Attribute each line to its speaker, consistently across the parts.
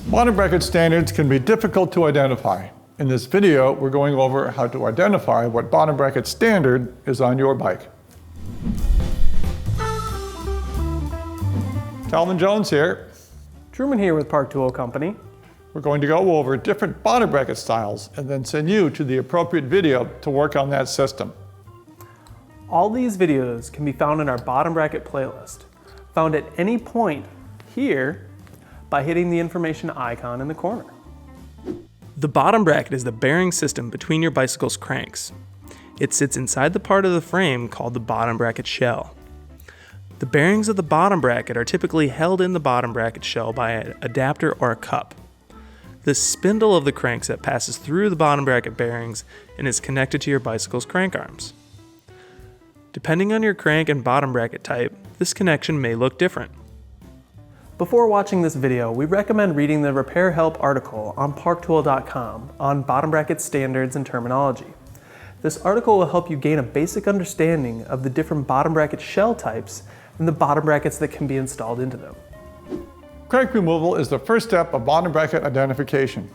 Speaker 1: Bottom bracket standards can be difficult to identify. In this video, we're going over how to identify what bottom bracket standard is on your bike. Calvin Jones here.
Speaker 2: Truman here with Park Tool Company.
Speaker 1: We're going to go over different bottom bracket styles and then send you to the appropriate video to work on that system.
Speaker 2: All these videos can be found in our bottom bracket playlist, found at any point here by hitting the information icon in the corner.
Speaker 3: The bottom bracket is the bearing system between your bicycle's cranks. It sits inside the part of the frame called the bottom bracket shell. The bearings of the bottom bracket are typically held in the bottom bracket shell by an adapter or a cup. The spindle of the crankset passes through the bottom bracket bearings and is connected to your bicycle's crank arms. Depending on your crank and bottom bracket type, this connection may look different.
Speaker 2: Before watching this video, we recommend reading the Repair Help article on parktool.com on bottom bracket standards and terminology. This article will help you gain a basic understanding of the different bottom bracket shell types and the bottom brackets that can be installed into them.
Speaker 1: Crank removal is the first step of bottom bracket identification.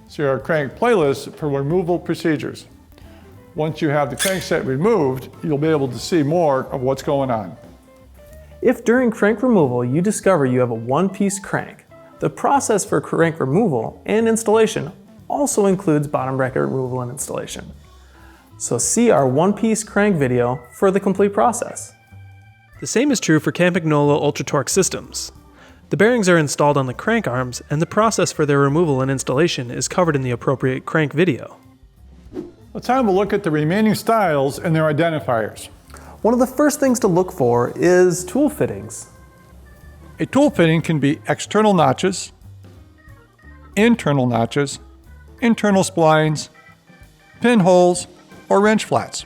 Speaker 1: See our crank playlist for removal procedures. Once you have the crankset removed, you'll be able to see more of what's going on.
Speaker 2: If during crank removal you discover you have a one-piece crank, the process for crank removal and installation also includes bottom bracket removal and installation. So see our one-piece crank video for the complete process.
Speaker 3: The same is true for Campagnola Ultra Torque systems. The bearings are installed on the crank arms, and the process for their removal and installation is covered in the appropriate crank video.
Speaker 1: Let's have a look at the remaining styles and their identifiers.
Speaker 2: One of the first things to look for is tool fittings.
Speaker 1: A tool fitting can be external notches, internal splines, pinholes, or wrench flats.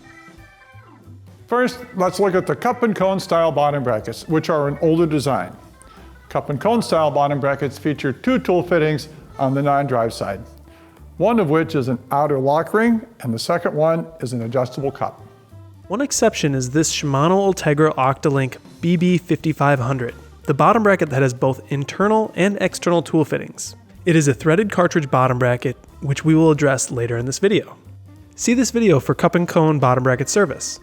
Speaker 1: First, let's look at the cup and cone style bottom brackets, which are an older design. Cup and cone style bottom brackets feature two tool fittings on the non-drive side, one of which is an outer lock ring, and the second one is an adjustable cup.
Speaker 3: One exception is this Shimano Ultegra Octalink BB5500, the bottom bracket that has both internal and external tool fittings. It is a threaded cartridge bottom bracket, which we will address later in this video. See this video for cup and cone bottom bracket service.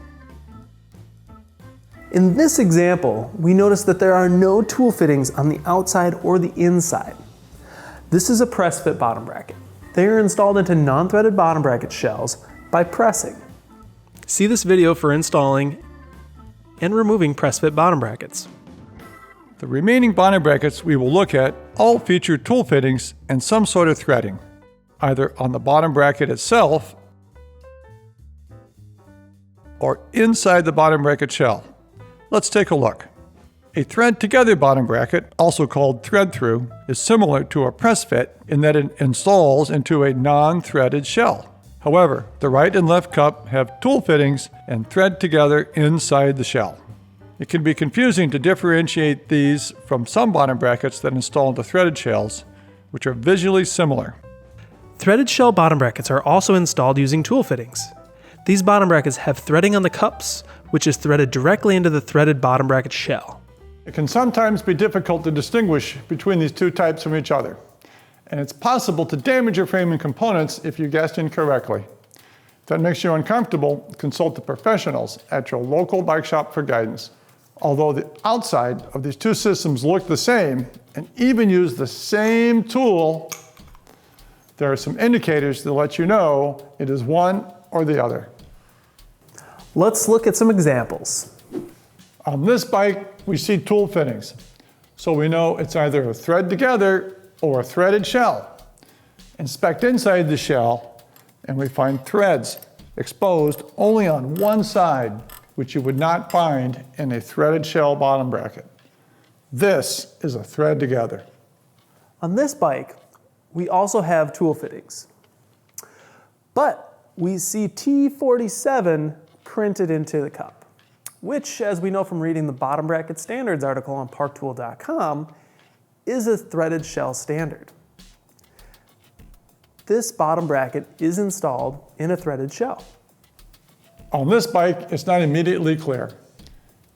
Speaker 2: In this example, we notice that there are no tool fittings on the outside or the inside. This is a press fit bottom bracket. They are installed into non-threaded bottom bracket shells by pressing.
Speaker 3: See this video for installing and removing press fit bottom brackets.
Speaker 1: The remaining bottom brackets we will look at all feature tool fittings and some sort of threading, either on the bottom bracket itself or inside the bottom bracket shell. Let's take a look. A thread-together bottom bracket, also called thread-through, is similar to a press fit in that it installs into a non-threaded shell. However, the right and left cup have tool fittings and thread together inside the shell. It can be confusing to differentiate these from some bottom brackets that install into threaded shells, which are visually similar.
Speaker 3: Threaded shell bottom brackets are also installed using tool fittings. These bottom brackets have threading on the cups, which is threaded directly into the threaded bottom bracket shell.
Speaker 1: It can sometimes be difficult to distinguish between these two types from each other, and it's possible to damage your frame and components if you guessed incorrectly. If that makes you uncomfortable, consult the professionals at your local bike shop for guidance. Although the outside of these two systems look the same and even use the same tool, there are some indicators that let you know it is one or the other.
Speaker 2: Let's look at some examples.
Speaker 1: On this bike, we see tool fittings, so we know it's either a thread together or a threaded shell. Inspect inside the shell, and we find threads exposed only on one side, which you would not find in a threaded shell bottom bracket. This is a thread together.
Speaker 2: On this bike, we also have tool fittings, but we see T47 printed into the cup, which, as we know from reading the bottom bracket standards article on parktool.com, is a threaded shell standard. This bottom bracket is installed in a threaded shell.
Speaker 1: On this bike, it's not immediately clear.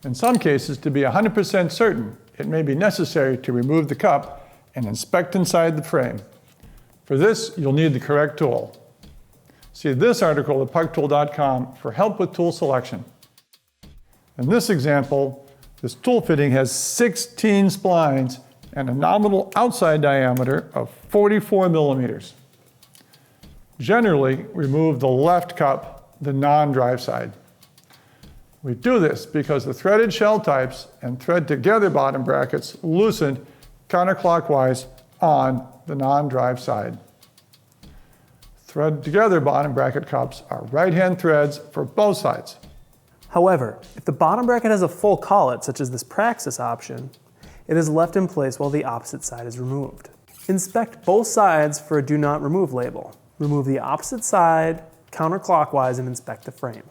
Speaker 1: In some cases, to be 100% certain, it may be necessary to remove the cup and inspect inside the frame. For this, you'll need the correct tool. See this article at parktool.com for help with tool selection. In this example, this tool fitting has 16 splines and a nominal outside diameter of 44 millimeters. Generally, remove the left cup, the non-drive side. We do this because the threaded shell types and thread together bottom brackets loosen counterclockwise on the non-drive side. Thread together bottom bracket cups are right-hand threads for both sides.
Speaker 2: However, if the bottom bracket has a full collet, such as this Praxis option, it is left in place while the opposite side is removed. Inspect both sides for a do not remove label. Remove the opposite side counterclockwise and inspect the frame.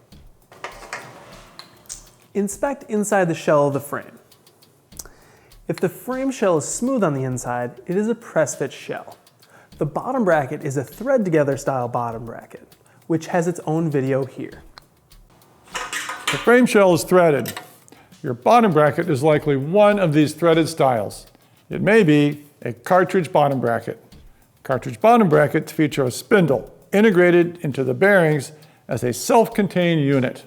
Speaker 2: Inspect inside the shell of the frame. If the frame shell is smooth on the inside, it is a press fit shell. The bottom bracket is a thread together style bottom bracket, which has its own video here.
Speaker 1: The frame shell is threaded. Your bottom bracket is likely one of these threaded styles. It may be a cartridge bottom bracket. Cartridge bottom brackets feature a spindle integrated into the bearings as a self-contained unit.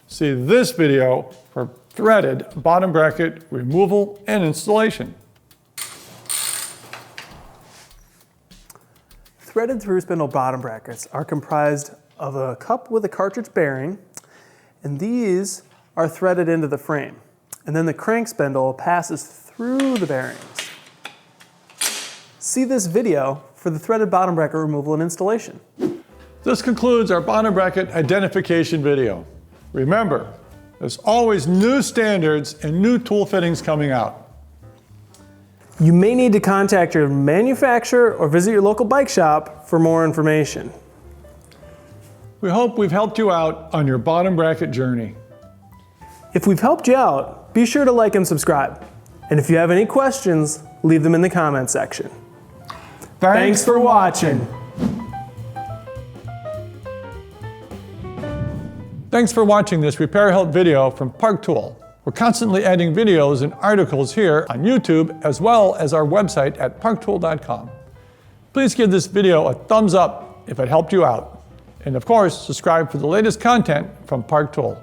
Speaker 1: See this video for threaded bottom bracket removal and installation.
Speaker 2: Threaded through spindle bottom brackets are comprised of a cup with a cartridge bearing, and these are threaded into the frame. And then the crank spindle passes through the bearings. See this video for the threaded bottom bracket removal and installation.
Speaker 1: This concludes our bottom bracket identification video. Remember, there's always new standards and new tool fittings coming out.
Speaker 2: You may need to contact your manufacturer or visit your local bike shop for more information.
Speaker 1: We hope we've helped you out on your bottom bracket journey.
Speaker 2: If we've helped you out, be sure to like and subscribe. And if you have any questions, leave them in the comment section. Thanks for watching.
Speaker 1: Thanks for watching this repair help video from Park Tool. We're constantly adding videos and articles here on YouTube as well as our website at parktool.com. Please give this video a thumbs up if it helped you out. And of course, subscribe for the latest content from Park Tool.